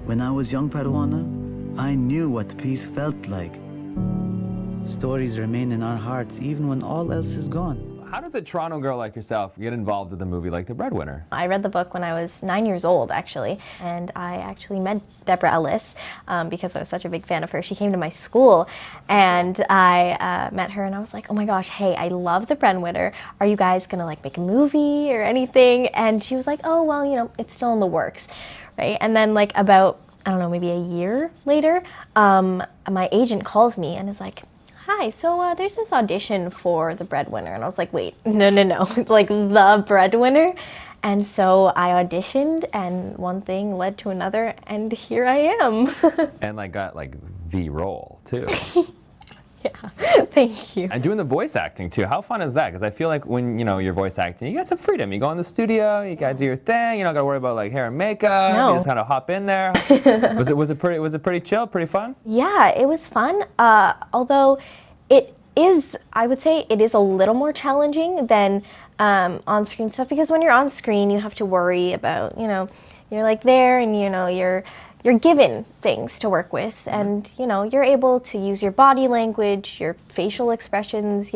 When I was young, Parwana, I knew what peace felt like. Stories remain in our hearts even when all else is gone. How does a Toronto girl like yourself get involved with a movie like The Breadwinner? I read the book when I was 9 years old, actually, and I actually met Deborah Ellis because I was such a big fan of her. She came to my school, and I met her, and I was like, oh my gosh, hey, I love The Breadwinner. Are you guys gonna like make a movie or anything? And she was like, oh, well, you know, it's still in the works, right? And then like about, I don't know, maybe a year later, my agent calls me and is like, hi, so there's this audition for The Breadwinner. And I was like, wait, no, like The Breadwinner? And so I auditioned, and one thing led to another, and here I am. And like got like the role too. Yeah, thank you. And doing the voice acting too. How fun is that? Because I feel like when you're voice acting, you got some freedom. You go in the studio, you gotta do your thing. You don't gotta worry about like hair and makeup. No. You just kind of hop in there. was it pretty chill, pretty fun? Yeah, it was fun. Although it is, I would say, it is a little more challenging than on-screen stuff, because when you're on screen, you have to worry about, you're like there, and you're given things to work with, and you're able to use your body language, your facial expressions,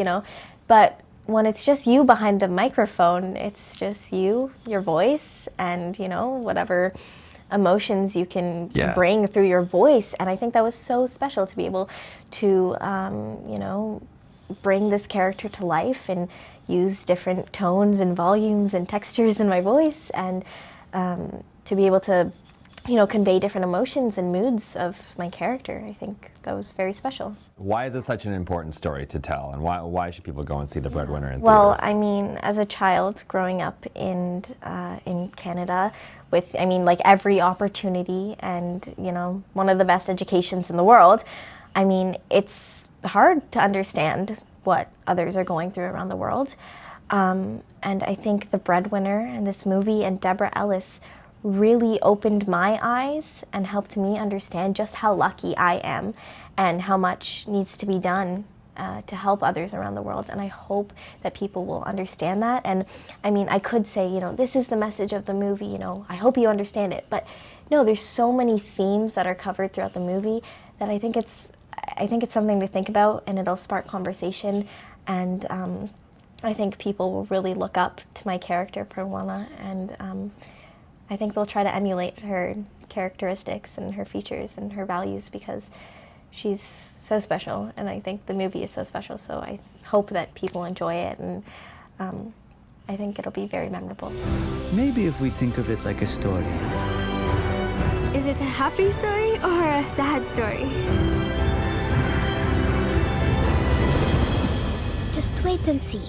but when it's just you behind a microphone, it's just you, your voice, and whatever emotions you can bring through your voice. And I think that was so special to be able to bring this character to life and use different tones and volumes and textures in my voice, and to be able to convey different emotions and moods of my character. I think that was very special. Why is it such an important story to tell, and why should people go and see The Breadwinner in Well, theaters? I mean, as a child growing up in Canada with, like every opportunity and, one of the best educations in the world, I mean, it's hard to understand what others are going through around the world. And I think The Breadwinner and this movie and Deborah Ellis really opened my eyes and helped me understand just how lucky I am and how much needs to be done to help others around the world. And I hope that people will understand that. And I mean, I could say, this is the message of the movie, I hope you understand it. But no, there's so many themes that are covered throughout the movie that I think it's something to think about, and it'll spark conversation. And I think people will really look up to my character, Parwana, and I think they'll try to emulate her characteristics and her features and her values, because she's so special, and I think the movie is so special. So I hope that people enjoy it, and I think it'll be very memorable. Maybe if we think of it like a story. Is it a happy story or a sad story? Just wait and see.